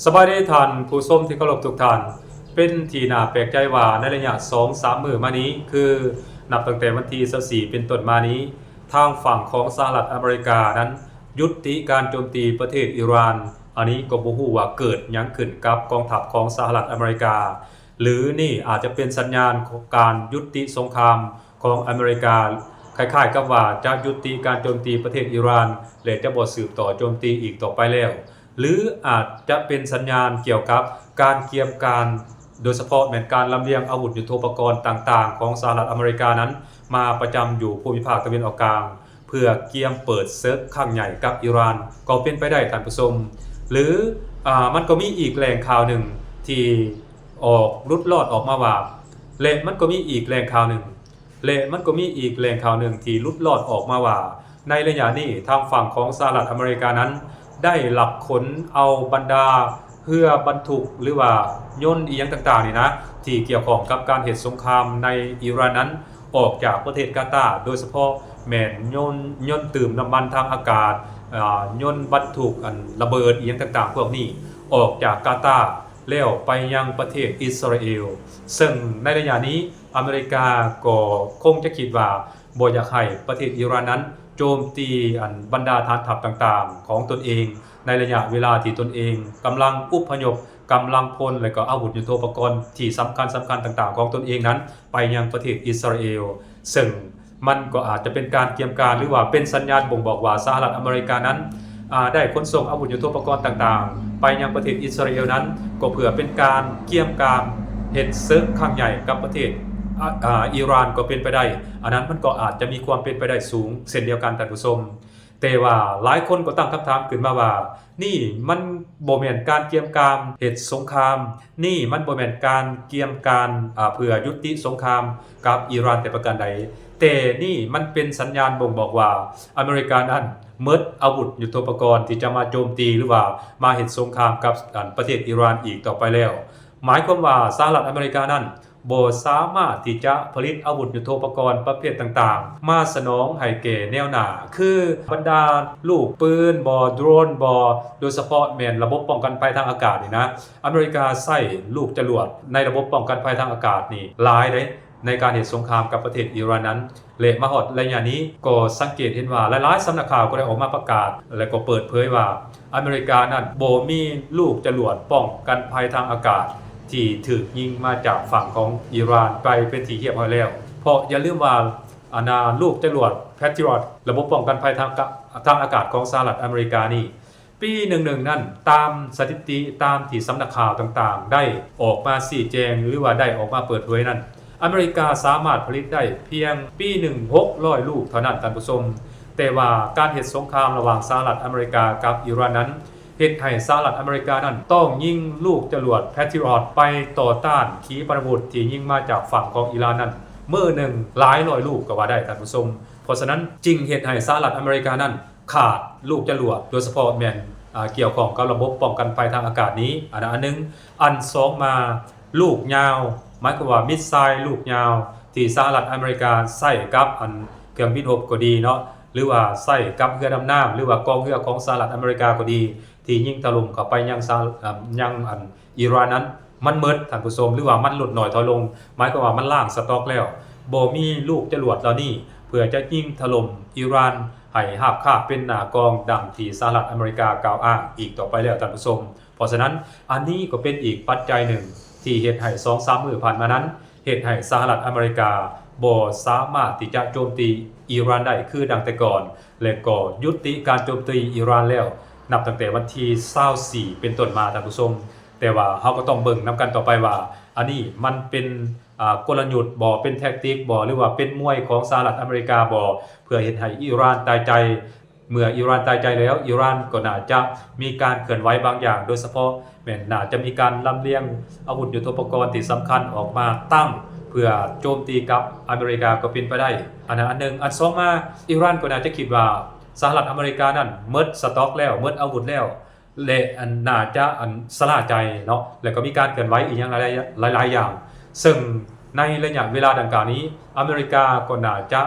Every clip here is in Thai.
สบายดีท่านผู้ชมที่เคารพทุกท่านเป็นที่น่าแปลกใจว่าในระยะ 2-3 มื้อมานี้คือนับตั้งแต่วันที่24เป็นต้นมานี้ทางฝั่งของสหรัฐอเมริกานั้นยุติการโจมตีประเทศอิหร่านอันนี้ก็บ่ฮู้ว่าเกิดหยังขึ้นกับกองทัพของสหรัฐอเมริกาหรือนี่อาจจะเป็นสัญญาณของการยุติสงครามของอเมริกาคล้ายๆกับว่าจะยุติการโจมตีประเทศอิหร่านและจะบ่สืบต่อโจมตีอีกต่อไปแล้วหรืออาจจะเป็นสัญญาณเกี่ยวกับการเตรียมการโดยเฉพาะแผนการลำเลียงอาวุธยุทโธปกรณ์ต่างๆของสหรัฐอเมริกานั้นมาประจำอยู่ภูมิภาคตะวันออกกลางเพื่อเตรียมเปิดศึกครั้งใหญ่กับอิหร่านก็เป็นไปได้ท่านผู้ชมหรือมันก็มีอีกแหล่งข่าวหนึ่งที่ออกรุดรอดออกมาว่าและมันก็มีอีกแหล่งข่าวหนึ่งที่รุดรอดออกมาว่าในระยะนี้ทางฝั่งของสหรัฐอเมริกานั้นได้หลับขนเอาบรรดาเรือบรรทุกหรือว่ายนต์อีหยังต่างๆนี่นะที่เกี่ยวข้องกับการเหตุสงครามในอิหร่านนั้นออกจากประเทศกาตาร์โดยเฉพาะแม่นยนต์ตื่มน้ำมันทางอากาศยนต์บรรทุกระเบิดอีหยังต่างๆพวกนี้ออกจากกาตาร์แล้วไปยังประเทศอิสราเอลซึ่งในระยะนี้อเมริกาก็คงจะคิดว่าบ่อยากให้ประเทศอิหร่านนั้นโจมตีบรรดาฐานทัพต่างๆของตนเองในระยะเวลาที่ตนเองกำลังอพยพกำลังพลและก็อาวุธยุทโธปกรณ์ที่สำคัญต่างๆของตนเองนั้นไปยังประเทศอิสราเอลซึ่งมันก็อาจจะเป็นการเตรียมการหรือว่าเป็นสัญญาณบ่งบอกว่าสหรัฐอเมริกานั้นได้ขนส่งอาวุธยุทโธปกรณ์ต่างๆไปยังประเทศอิสราเอลนั้นก็เพื่อเป็นการเตรียมการเหตุศึกครั้งใหญ่กับประเทศอิหร่านก็เป็นไปได้อันนั้นมันก็อาจจะมีความเป็นไปได้สูงเช่นเดียวกันท่านผู้ชมแต่ว่าหลายคนก็ตั้งคำถามขึ้นมาว่านี่มันบ่แม่นการเตรียมการเหตุสงครามนี่มันบ่แม่นการเตรียมการเพื่อยุติสงครามกับอิหร่านแต่ประการใดแต่นี่มันเป็นสัญญาณบ่งบอกว่าอเมริกานั้นหมดอาวุธยุทโธปกรณ์ที่จะมาโจมตีหรือว่ามาเหตุสงครามกับประเทศอิหร่านอีกต่อไปแล้วหมายความว่าสหรัฐอเมริกานั้นบ่สามารถที่จะผลิตอาวุธยุทโธปกรณ์ประเภทต่างๆมาสนองให้แก่แนวหน้าคือบรรดาลูกปืนบ่โดรนบ่โดยเฉพาะแม่นระบบป้องกันภัยทางอากาศนี่นะอเมริกาใช้ลูกจรวดในระบบป้องกันภัยทางอากาศนี่หลายเด้ในการเหตุสงครามกับประเทศอิหร่านนั้นและมาฮอดระยะนี้ก็สังเกตเห็นว่าหลายๆสำนักข่าวก็ได้ออกมาประกาศและก็เปิดเผยว่าอเมริกานั้นบ่มีลูกจรวดป้องกันภัยทางอากาศที่ถูกยิงมาจากฝั่งของอิหร่านไปเป็นที่เรียบร้อยแล้วเพราะอย่าลืมว่าลูกจรวด Patriot ระบบป้องกันภัยทางอากาศของสหรัฐอเมริกานี่ปี11นั่นตามสถิติตามที่สำนักข่าวต่างๆได้ออกมาชี้แจงหรือว่าได้ออกมาเปิดเผยนั่นอเมริกาสามารถผลิตได้เพียงปี600ลูกเท่านั้นท่านผู้ชมแต่ว่าการเหตุสงครามระหว่างสหรัฐอเมริกากับอิหร่านนั้นเหตุให้สหรัฐอเมริกานั้นต้องยิงลูกจรวด Patriot ไปต่อต้านขีปนาวุธที่ยิงมาจากฝั่งของอิหร่านนั้นมื้อหนึ่งหลายร้อยลูกก็ว่าได้ท่านผู้ชมเพราะฉะนั้นจริงเหตุให้สหรัฐอเมริกานั้นขาดลูกจรวดโดยเฉพาะแม่นเกี่ยวข้องกับระบบป้องกันภัยทางอากาศนี้อันนึงอันสองมาลูกยาวหมายความว่ามิสไซล์ลูกยาวที่สหรัฐอเมริกาใช้กับเครื่องบินรบก็ดีเนาะหรือว่าใช้กับเรือดำน้ำหรือว่ากองเรือของสหรัฐอเมริกาก็ดีที่ยิงถล่มเข้าไปยังอิหร่านนั้นมันหมดท่านผู้ชมหรือว่ามันลดน้อยถอยลงหมายความว่ามันล่างสต็อกแล้วบ่มีลูกจรวดเหล่านี้เพื่อจะยิงถล่มอิหร่านให้ราบคาบเป็นหน้ากองดังที่สหรัฐอเมริกากล่าวอ้างอีกต่อไปแล้วท่านผู้ชมเพราะฉะนั้นอันนี้ก็เป็นอีกปัจจัยหนึ่งที่เฮ็ดให้ 2-3 มื้อผ่านมานั้นเฮ็ดให้สหรัฐอเมริกาบ่สามารถที่จะโจมตีอิหร่านได้คือดังแต่ก่อนและก็ยุติการโจมตีอิหร่านแล้วนับตั้งแต่วันที่24เป็นต้นมาท่านผู้ชมแต่ว่าเฮาก็ต้องเบิ่งนำกันต่อไปว่าอันนี้มันเป็นกลยุทธ์บ่เป็นแท็กติกบ่หรือว่าเป็นมวยของสหรัฐอเมริกาบ่เพื่อเฮ็ดให้อิหร่านตายใจเมื่ออิหร่านตายใจแล้วอิหร่านก็น่าจะมีการเคลื่อนไหวบางอย่างโดยเฉพาะแม้นน่าจะมีการลำเลียงอาวุธยุทโธปกรณ์ที่สำคัญออกมาตั้งเพื่อโจมตีกับอเมริกาก็เป็นไปได้อันนึงอันสองมาอิหร่านก็น่าจะคิดว่าสหรัฐอเมริกานั้นหมดสต็อกแล้วหมดอาวุธแล้วและน่าจะสลาใจเนาะแล้วก็มีการเคลื่อนไหวอีกอย่างหลายอย่างซึ่งในระยะเวลาดังกล่าวนี้อเมริกาก็น่าจะ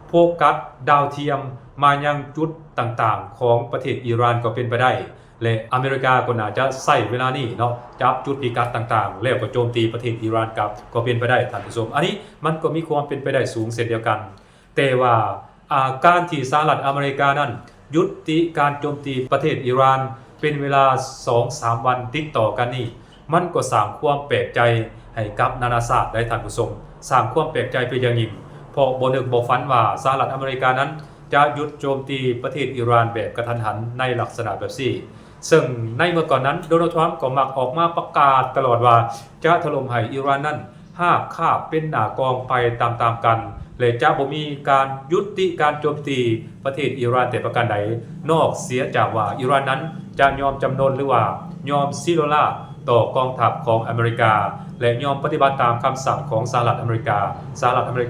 โฟกัสดาวเทียมมายังจุดต่างๆของประเทศอิหร่านก็เป็นไปได้ และอเมริกาก็น่าจะใช้เวลานี้เนาะจับจุดพิกัดต่างๆแล้วก็โจมตีประเทศอิหร่านกลับก็เป็นไปได้ท่านผู้ชมอันนี้มันก็มีความเป็นไปได้สูงเช่นเดียวกันแต่ว่าการที่สหรัฐอเมริกานั้นยุติการโจมตีประเทศอิหร่านเป็นเวลา 2-3 วันติดต่อกันนี่มันก็สร้างความแปลกใจให้กับนานาชาติได้ท่านผู้ชมสร้างความแปลกใจเป็นอย่างยิ่งเพราะบ่นึกบ่ฝันว่าสหรัฐอเมริกานั้นจะหยุดโจมตีประเทศอิหร่านแบบกระทันหันในลักษณะแบบนี้ซึ่งในเมื่อก่อนนั้นโดนัลด์ทรัมป์ก็มักออกมาประกาศตลอดว่าจะถล่มให้อิหร่านนั้นคาบเป็นหน้ากองไปตามๆกันและจะบ่มีการยุติการโจมตีประเทศอิหร่านแต่ประการใดนอกเสียจากว่าอิหร่านนั้นจะยอมจำนนหรือว่ายอมซิโลล่าต่อกองทัพของอเมริกาและยอมปฏิบัติตามคำสั่งของสหรัฐอเมริ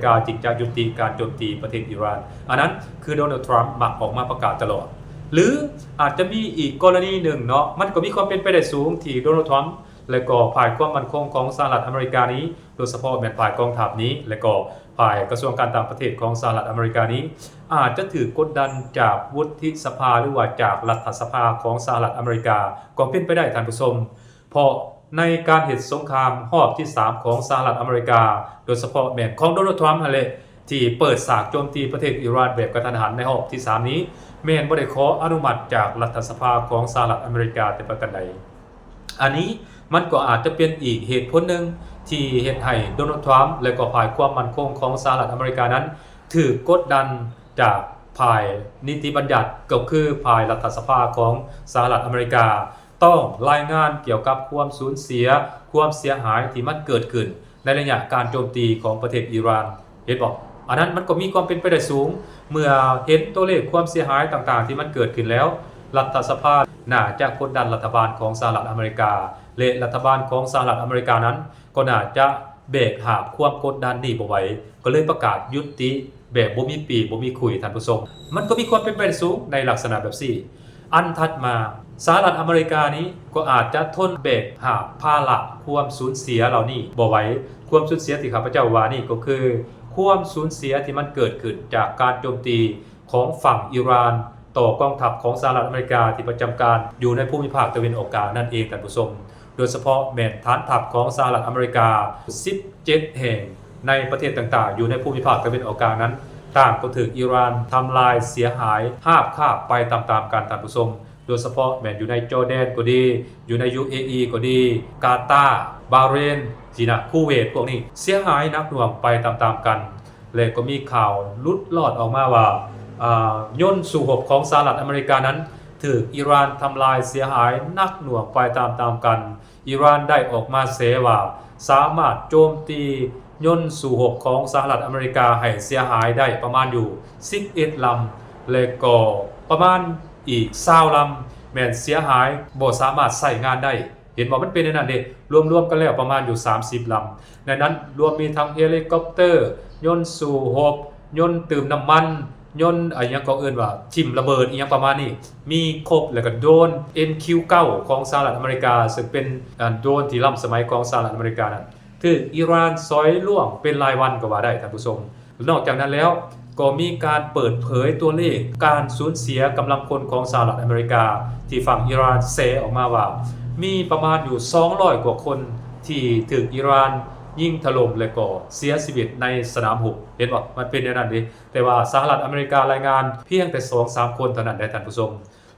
กาจึงจะยุติการโจมตีประเทศอิหร่านอันนั้นคือโดนัลด์ทรัมป์มักออกมาประกาศตลอดหรืออาจจะมีอีกกรณีหนึ่งเนาะมันก็มีความเป็นไปได้สูงที่โดนัลด์ทรัมป์และก็ฝ่ายความมั่นคงของสหรัฐอเมริกานี้โดยเฉพาะแม่นฝ่ายกองทัพนี้และก็ฝ่ายกระทรวงการต่างประเทศของสหรัฐอเมริกานี้อาจจะถูกกดดันจากวุฒิสภาหรือว่าจากรัฐสภาของสหรัฐอเมริกาก็เป็นไปได้ท่านผู้ชมเพราะในการเหตุสงครามรอบที่3ของสหรัฐอเมริกาโดยเฉพาะแม่นของโดนัลด์ทรัมป์นั่นแหละที่เปิดฉากโจมตีประเทศอิหร่านแบบกระทันหันในรอบที่3นี้แม้นบ่ได้ขออนุมัติจากรัฐสภาของสหรัฐอเมริกาแต่ประการใดอันนี้มันก็อาจจะเป็นอีกเหตุผลหนึ่งที่เฮ็ดให้โดนัลด์ทรัมป์และก็ฝ่ายความมั่นคงของสหรัฐอเมริกานั้นถูกกดดันจากฝ่ายนิติบัญญัติก็คือฝ่ายรัฐสภาของสหรัฐอเมริกาต้องรายงานเกี่ยวกับความสูญเสียความเสียหายที่มันเกิดขึ้นในระยะการโจมตีของประเทศอิหร่านเห็นบ่อันนั้นมันก็มีความเป็นไปได้สูงเมื่อเห็นตัวเลขความเสียหายต่างๆที่มันเกิดขึ้นแล้วรัฐสภาน่าจะกดดันรัฐบาลของสหรัฐอเมริกาและรัฐบาลของสหรัฐอเมริกานั้นก็น่าจะเบรกหาบความกดดันนี้บ่ไหวก็เลยประกาศยุติแบบบ่มีปีบ่มีคุยท่านผู้ชมมันก็มีความเป็นไปได้สูงในลักษณะแบบนี้อันถัดมาสหรัฐอเมริกานี้ก็อาจจะทนเบรกหาบภาระความสูญเสียเหล่านี้บ่ไหวความสูญเสียที่ข้าพเจ้าว่านี่ก็คือความสูญเสียที่มันเกิดขึ้นจากการโจมตีของฝั่งอิหร่านต่อกองทัพของสหรัฐอเมริกาที่ประจำการอยู่ในภูมิภาคตะวันออกกลางนั่นเองท่านผู้ชมโดยเฉพาะแม่นฐานทัพของสหรัฐอเมริกา17แห่งในประเทศต่างๆอยู่ในภูมิภาคตะวันออกกลางนั้นต่างก็ถูกอิหร่านทำลายเสียหายคาบไปตามๆกันท่านผู้ชมโดยเฉพาะแม่นอยู่ในจอร์แดนก็ดีอยู่ใน UAE ก็ดีกาตาร์บาห์เรนจีนะคูเวตพวกนี้เสียหายนักหน่วงไปตามๆกันและก็มีข่าวลุดลอดออกมาว่ายนต์สู่หบของสหรัฐอเมริกานั้นถูกอิหร่านทำลายเสียหายนักหน่วงไปตามๆกันอิหร่านได้ออกมาเสว่าสามารถโจมตียนต์สู่หบของสหรัฐอเมริกาให้เสียหายได้ประมาณอยู่11ลำและก็ประมาณอีก20ลำแม้นเสียหายบ่สามารถใช้งานได้เห็นว่ามันเป็นในนั้นเด้รวมๆกันแล้วประมาณอยู่30ลำในนั้นรวมมีทั้งเฮลิคอปเตอร์ยนต์สู่หบยนต์เติมน้ำมันยนต์อะไรอย่างก็เอิ้นว่าทิ่มระเบิดอีหยังประมาณนี้มีครบแล้วก็โดรน MQ9 ของสหรัฐอเมริกาซึ่งเป็นโดรนที่ล้ำสมัยของสหรัฐอเมริกานั้นถูกอิหร่านซอยล่วงเป็นรายวันก็ว่าได้ท่านผู้ชมนอกจากนั้นแล้วก็มีการเปิดเผยตัวเลขการสูญเสียกำลังพลของสหรัฐอเมริกาที่ฝั่งอิหร่านแซออกมาว่ามีประมาณอยู่200กว่าคนที่ถูกอิหร่านยิงถล่มและก็เสียชีวิตในสนามรบเห็นว่ามันเป็นอย่างนั้นดิแต่ว่าสหรัฐอเมริการายงานเพียงแต่ 2-3 คนเท่านั้นได้ท่านผู้ชม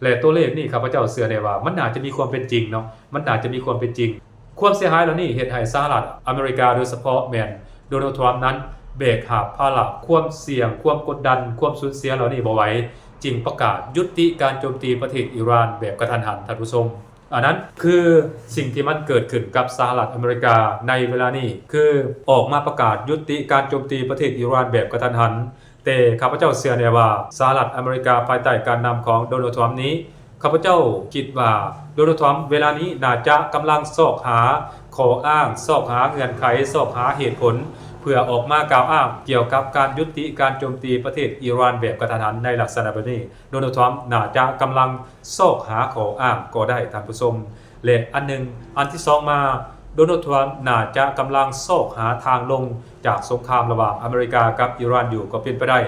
และตัวเลขนี่ข้าพเจ้าเชื่อได้ว่ามันน่าจะมีความเป็นจริงเนาะมันน่าจะมีความเป็นจริงความเสียหายเหล่านี้เฮ็ดให้สหรัฐอเมริกาโดยเฉพาะแม่นโดนัลด์ทรัมป์นั้นเบรกหาบภาระความเสี่ยงความกดดันความสูญเสียเหล่านี้บ่ไหวจึงประกาศยุติการโจมตีประเทศอิหร่านแบบกระทันหันท่านผู้ชมอันนั้นคือสิ่งที่มันเกิดขึ้นกับสหรัฐอเมริกาในเวลานี้คือออกมาประกาศยุติการโจมตีประเทศอิหร่านแบบกระทันหันแต่ข้าพเจ้าเชื่อแน่ว่าสหรัฐอเมริกาภายใต้การนำของโดนัลด์ทรัมป์นี้ข้าพเจ้าคิดว่าโดนัลด์ทรัมป์เวลานี้น่าจะกำลังซอกหาข้ออ้างซอกหาเงื่อนไขซอกหาเหตุผลเพื่อออกมากล่าวอ้างเกี่ยวกับการยุติการโจมตีประเทศอิหร่านแบบกระทันหันในลักษณะแบบนี้โดนัลด์ทรัมป์น่าจะกำลังซอกหาข้ออ้างก็ได้ท่านผู้ชมและอันที่2มาโดนัลด์ทรัมป์น่าจะกำลังซอกหาทางลงจากสงครามระหว่างอเมริกากับอิหร่านอยู่ก็เป็นไปได้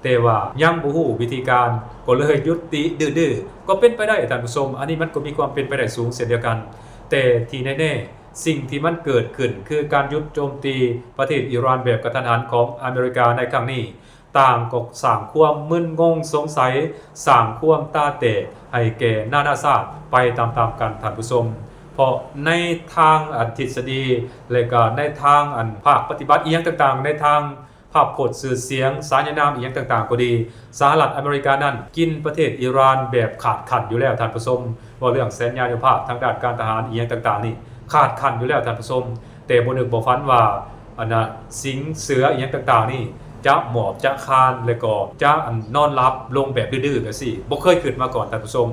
แต่ว่ายังบ่ฮู้วิธีการก็เลยยุติดื้อๆก็เป็นไปได้ท่านผู้ชมอันนี้มันก็มีความเป็นไปได้สูงเช่นเดียวกันแต่ที่แน่ๆสิ่งที่มันเกิดขึ้นคือการยุดโจมตีประเทศอิหร่านแบบกระทันหันของอเมริกาในครั้งนี้ต่างก็สร้างความมึนงงสงสัยสร้างความตาแตกให้แก่นานาชาติไปตามๆกันท่านผู้ชมเพราะในทางทฤษฎีและก็ในทางภาคปฏิบัติอีหยังต่างๆในทางภาพพจน์สื่อเสียงสารนามอีหยังต่างๆก็ดีสหรัฐอเมริกานั้นกินประเทศอิหร่านแบบขาดขันอยู่แล้วท่านผู้ชมว่าเรื่องสัญญานุภาพทางด้านการทหารอีหยังต่างๆนี่ขาดขันอยู่แล้วท่านผู้ชมแต่บ่นึกบ่ฝันว่าสิงเสืออีหยังต่างๆนี่จะหมอบจะคานแล้วก็จะนอนหลับลงแบบดื้อๆจังซี่บ่เคยเกิดมาก่อนท่านผู้ชม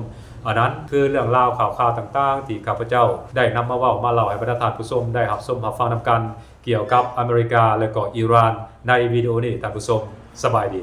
อันนั้นคือเรื่องราวข่าวๆต่างๆที่ข้าพเจ้าได้นำมาเว้ามาเล่าให้บรรดาท่านผู้ชมได้รับชมรับฟังนำกันเกี่ยวกับอเมริกาและก็อิหร่านในวิดีโอนี้ท่านผู้ชมสบายดี